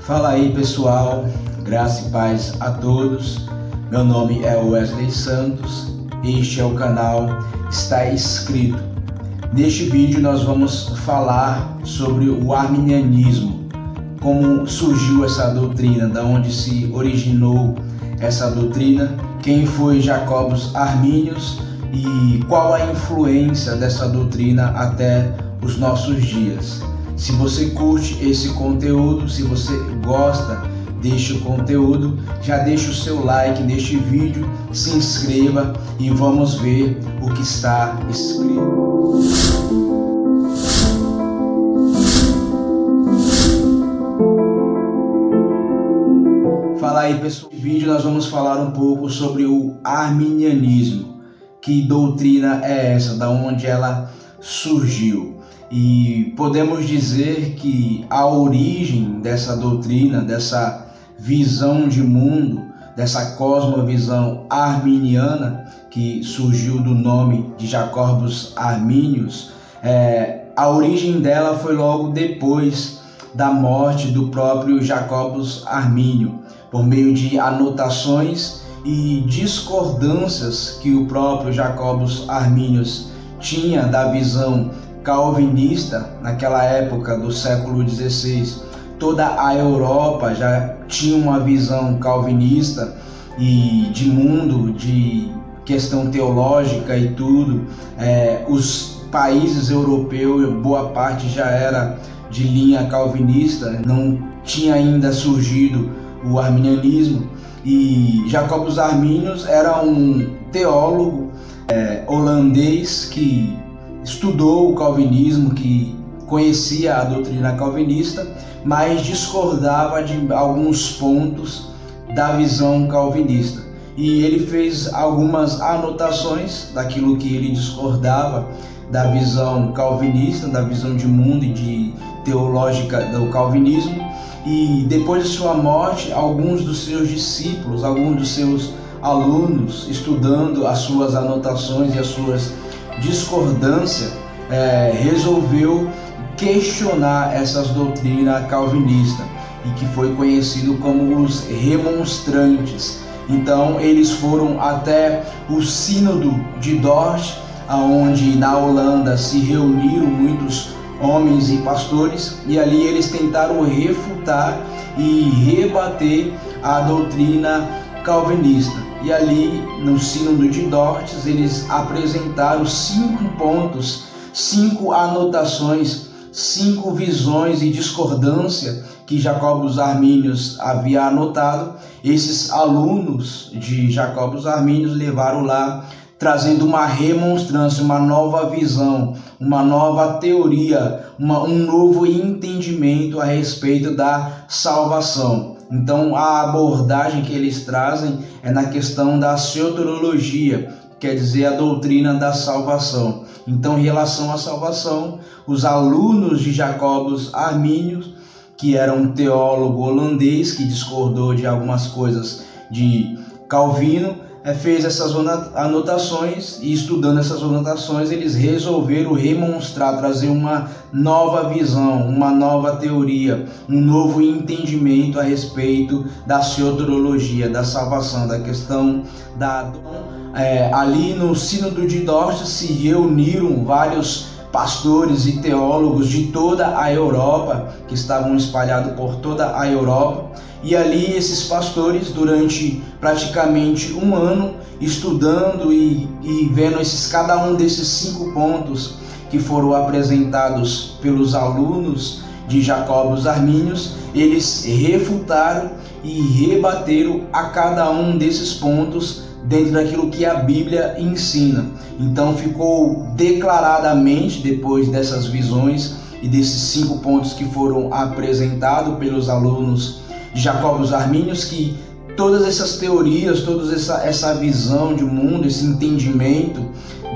Fala aí pessoal, graça e paz a todos. Meu nome é Wesley Santos, este é o canal Está Escrito. Neste vídeo nós vamos falar sobre o arminianismo, como surgiu essa doutrina, da onde se originou essa doutrina, quem foi Jacobus Arminius e qual a influência dessa doutrina até os nossos dias. Se você curte esse conteúdo, se você gosta deste conteúdo, já deixa o seu like neste vídeo, se inscreva e vamos ver o que está escrito. Fala aí pessoal, neste vídeo nós vamos falar um pouco sobre o arminianismo. Que doutrina é essa? Da onde ela surgiu? E podemos dizer que a origem dessa doutrina, dessa visão de mundo, dessa cosmovisão arminiana, que surgiu do nome de Jacobus Arminius, a origem dela foi logo depois da morte do próprio Jacobus Armínio, por meio de anotações e discordâncias que o próprio Jacobus Arminius tinha da visão calvinista. Naquela época do século XVI, toda a Europa já tinha uma visão calvinista e de mundo, de questão teológica e tudo. Os países europeus, boa parte já era de linha calvinista, não tinha ainda surgido o arminianismo. E Jacobus Arminius era um teólogo holandês que estudou o calvinismo, que conhecia a doutrina calvinista, mas discordava de alguns pontos da visão calvinista. E ele fez algumas anotações daquilo que ele discordava da visão calvinista, da visão de mundo e de teológica do calvinismo. E depois de sua morte, alguns dos seus discípulos, alguns dos seus alunos, estudando as suas anotações e as suas discordâncias, resolveu questionar essas doutrinas calvinistas, e que foi conhecido como os remonstrantes. Então eles foram até o sínodo de Dort, onde na Holanda se reuniram muitos homens e pastores, e ali eles tentaram refutar e rebater a doutrina calvinista. E ali no sínodo de Dort eles apresentaram 5 pontos, 5 anotações, 5 visões e discordância que Jacobus Arminius havia anotado. Esses alunos de Jacobus Arminius levaram lá, trazendo uma remonstrância, uma nova visão, uma nova teoria, um novo entendimento a respeito da salvação. Então a abordagem que eles trazem é na questão da soteriologia, quer dizer, a doutrina da salvação. Então, em relação à salvação, os alunos de Jacobus Arminius, que era um teólogo holandês que discordou de algumas coisas de Calvino, fez essas anotações, e estudando essas anotações eles resolveram remonstrar, trazer uma nova visão, uma nova teoria, um novo entendimento a respeito da soteriologia, da salvação, da questão da... ali no sínodo de Dort se reuniram vários pastores e teólogos de toda a Europa, que estavam espalhados por toda a Europa, e ali esses pastores, durante praticamente um ano, estudando e vendo cada um desses 5 pontos que foram apresentados pelos alunos de Jacobus Arminius, eles refutaram e rebateram a cada um desses pontos dentro daquilo que a Bíblia ensina. Então ficou declaradamente, depois dessas visões e desses 5 pontos que foram apresentados pelos alunos de Jacobus Arminius, que todas essas teorias, toda essa visão de mundo, esse entendimento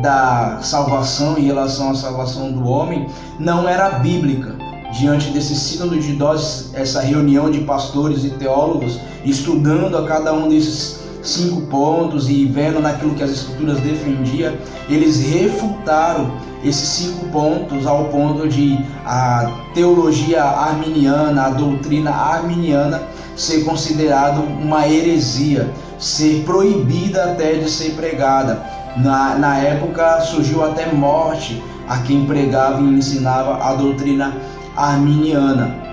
da salvação em relação à salvação do homem não era bíblica. Diante desse sínodo de Dort, essa reunião de pastores e teólogos, estudando a cada um desses 5 pontos e vendo naquilo que as escrituras defendiam, eles refutaram esses 5 pontos ao ponto de a teologia arminiana, a doutrina arminiana ser considerado uma heresia, ser proibida até de ser pregada. Na época surgiu até morte a quem pregava e ensinava a doutrina arminiana.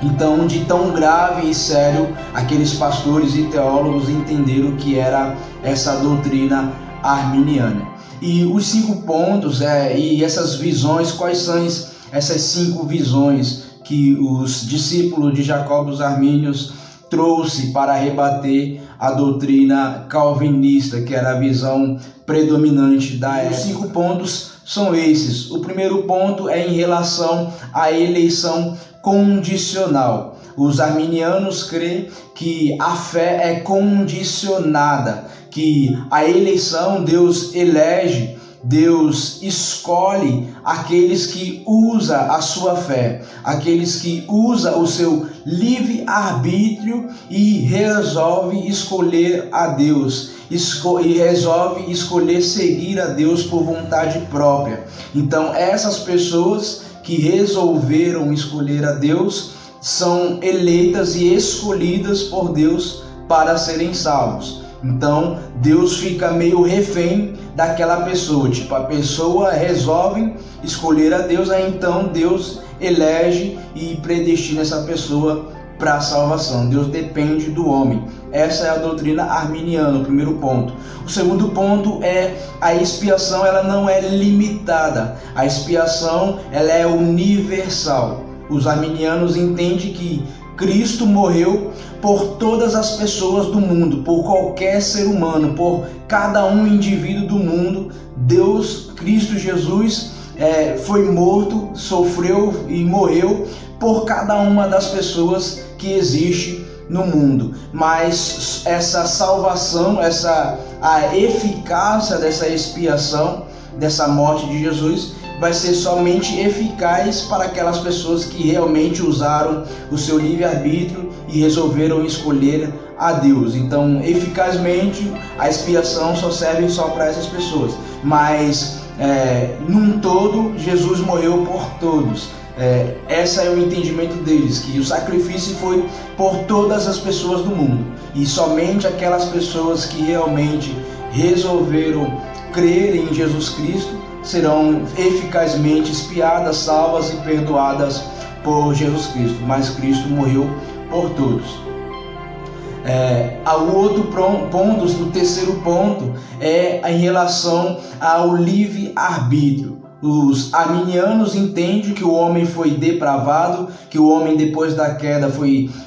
Então, de tão grave e sério, aqueles pastores e teólogos entenderam que era essa doutrina arminiana. E os 5 pontos e essas visões, quais são essas 5 visões que os discípulos de Jacobo os Armínios trouxe para rebater a doutrina calvinista, que era a visão predominante da época? Os 5 pontos são esses. O primeiro ponto é em relação à eleição condicional. Os arminianos creem que a fé é condicionada, que a eleição, Deus elege, Deus escolhe aqueles que usam a sua fé, aqueles que usam o seu livre-arbítrio e resolve escolher a Deus, e resolve escolher seguir a Deus por vontade própria. Então, essas pessoas que resolveram escolher a Deus são eleitas e escolhidas por Deus para serem salvos. Então Deus fica meio refém daquela pessoa, tipo, a pessoa resolve escolher a Deus, aí então Deus elege e predestina essa pessoa para a salvação. Deus depende do homem. Essa é a doutrina arminiana, o primeiro ponto. O segundo ponto é a expiação, ela não é limitada. A expiação, ela é universal. Os arminianos entendem que Cristo morreu por todas as pessoas do mundo, por qualquer ser humano, por cada um indivíduo do mundo. Deus, Cristo Jesus, foi morto, sofreu e morreu por cada uma das pessoas que existe no mundo. Mas essa salvação, a eficácia dessa expiação, dessa morte de Jesus, vai ser somente eficaz para aquelas pessoas que realmente usaram o seu livre-arbítrio e resolveram escolher a Deus. Então, eficazmente, a expiação só serve só para essas pessoas. Mas, num todo, Jesus morreu por todos. Esse é o entendimento deles, que o sacrifício foi por todas as pessoas do mundo. E somente aquelas pessoas que realmente resolveram crer em Jesus Cristo serão eficazmente expiadas, salvas e perdoadas por Jesus Cristo. Mas Cristo morreu por todos. O outro ponto, o terceiro ponto, é em relação ao livre-arbítrio. Os arminianos entendem que o homem foi depravado, que o homem depois da queda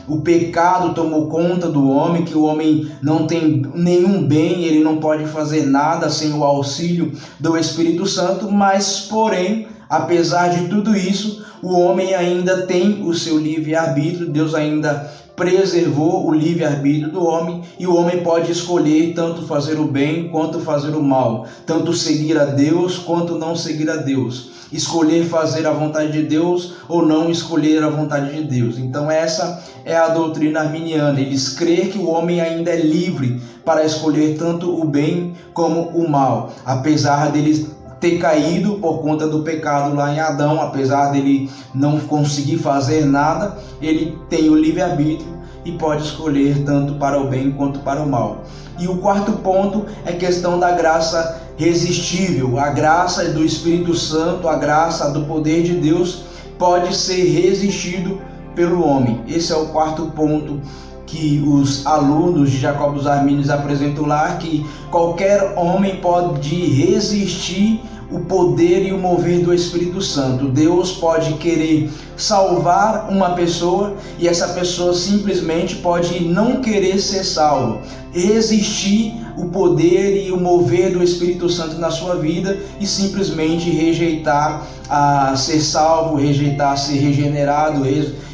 o pecado tomou conta do homem, que o homem não tem nenhum bem, ele não pode fazer nada sem o auxílio do Espírito Santo, mas porém, apesar de tudo isso, o homem ainda tem o seu livre-arbítrio. Deus ainda preservou o livre-arbítrio do homem, e o homem pode escolher tanto fazer o bem quanto fazer o mal, tanto seguir a Deus quanto não seguir a Deus, escolher fazer a vontade de Deus ou não escolher a vontade de Deus. Então essa é a doutrina arminiana. Eles creem que o homem ainda é livre para escolher tanto o bem como o mal, apesar deles ter caído por conta do pecado lá em Adão. Apesar dele não conseguir fazer nada, ele tem o livre-arbítrio e pode escolher tanto para o bem quanto para o mal. E o quarto ponto é a questão da graça resistível. A graça do Espírito Santo, a graça do poder de Deus pode ser resistido pelo homem. Esse é o quarto ponto que os alunos de Jacobo os Armínios apresentam lá, que qualquer homem pode resistir o poder e o mover do Espírito Santo. Deus pode querer salvar uma pessoa e essa pessoa simplesmente pode não querer ser salva, resistir o poder e o mover do Espírito Santo na sua vida e simplesmente rejeitar a ser salvo, rejeitar ser regenerado,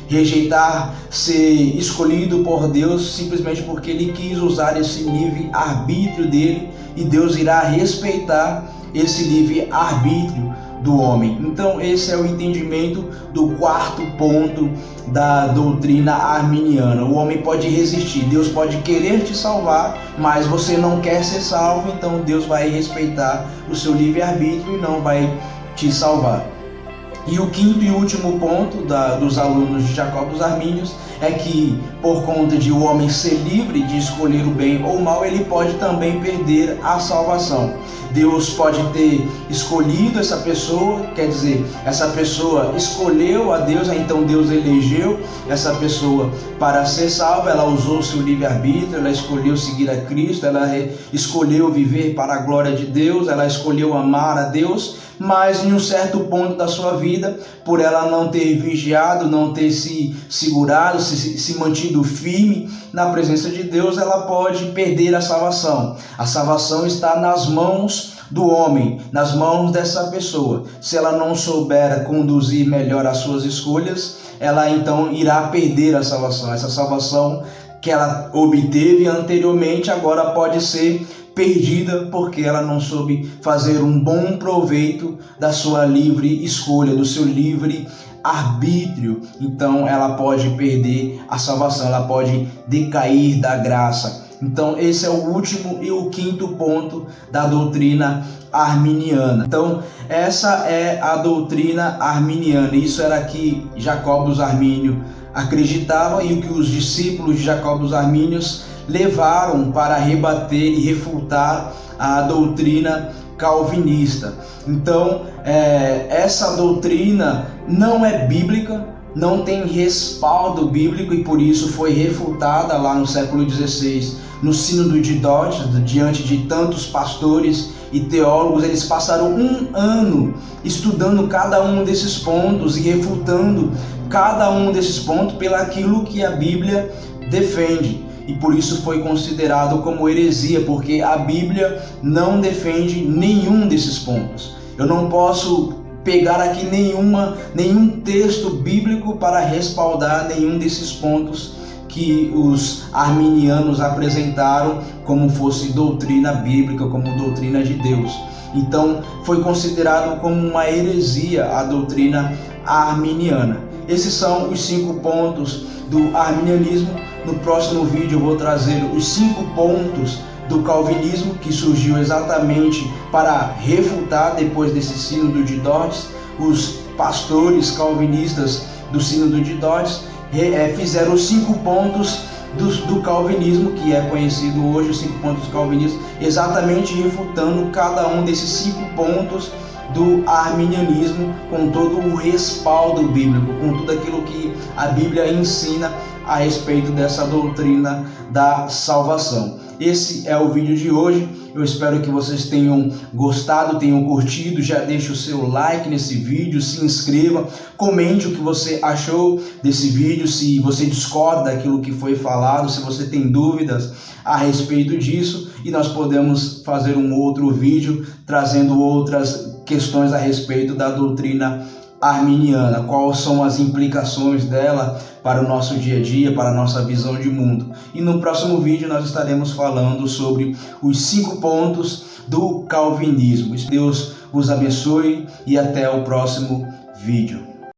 rejeitar ser escolhido por Deus, simplesmente porque ele quis usar esse livre-arbítrio dele, e Deus irá respeitar esse livre-arbítrio do homem. Então esse é o entendimento do quarto ponto da doutrina arminiana. O homem pode resistir, Deus pode querer te salvar, mas você não quer ser salvo, então Deus vai respeitar o seu livre-arbítrio e não vai te salvar. E o quinto e último ponto dos alunos de Jacó dos Armínios é que, por conta de o homem ser livre de escolher o bem ou o mal, ele pode também perder a salvação. Deus pode ter escolhido essa pessoa, quer dizer, essa pessoa escolheu a Deus, então Deus elegeu essa pessoa para ser salva, ela usou o seu livre-arbítrio, ela escolheu seguir a Cristo, ela escolheu viver para a glória de Deus, ela escolheu amar a Deus, mas em um certo ponto da sua vida, por ela não ter vigiado, não ter se segurado, se mantido firme na presença de Deus, ela pode perder a salvação. A salvação está nas mãos do homem, nas mãos dessa pessoa. Se ela não souber conduzir melhor as suas escolhas, ela então irá perder a salvação. Essa salvação que ela obteve anteriormente agora pode ser perdida porque ela não soube fazer um bom proveito da sua livre escolha, do seu livre arbítrio. Então ela pode perder a salvação, ela pode decair da graça. Então esse é o último e o quinto ponto da doutrina arminiana. Então essa é a doutrina arminiana. Isso era que Jacó dos Armínios acreditava e o que os discípulos de Jacó dos Armínios levaram para rebater e refutar a doutrina calvinista. Então essa doutrina não é bíblica, não tem respaldo bíblico e por isso foi refutada lá no século XVI no Sínodo de Dort, diante de tantos pastores e teólogos. Eles passaram um ano estudando cada um desses pontos e refutando cada um desses pontos pelo aquilo que a Bíblia defende. E por isso foi considerado como heresia, porque a Bíblia não defende nenhum desses pontos. Eu não posso pegar aqui nenhum texto bíblico para respaldar nenhum desses pontos que os arminianos apresentaram como fosse doutrina bíblica, como doutrina de Deus. Então foi considerado como uma heresia a doutrina arminiana. Esses são os 5 pontos do arminianismo. No próximo vídeo eu vou trazer os 5 pontos do calvinismo, que surgiu exatamente para refutar, depois desse Sínodo de Dort, os pastores calvinistas do Sínodo de Dort fizeram os 5 pontos do calvinismo, que é conhecido hoje, os 5 pontos do calvinismo, exatamente refutando cada um desses 5 pontos do arminianismo, com todo o respaldo bíblico, com tudo aquilo que a Bíblia ensina a respeito dessa doutrina da salvação. Esse é o vídeo de hoje. Eu espero que vocês tenham gostado, tenham curtido. Já deixe o seu like nesse vídeo, se inscreva, comente o que você achou desse vídeo, se você discorda daquilo que foi falado, se você tem dúvidas a respeito disso, e nós podemos fazer um outro vídeo trazendo outras questões a respeito da doutrina arminiana, quais são as implicações dela para o nosso dia a dia, para a nossa visão de mundo. E no próximo vídeo nós estaremos falando sobre os 5 pontos do calvinismo. Deus vos abençoe e até o próximo vídeo.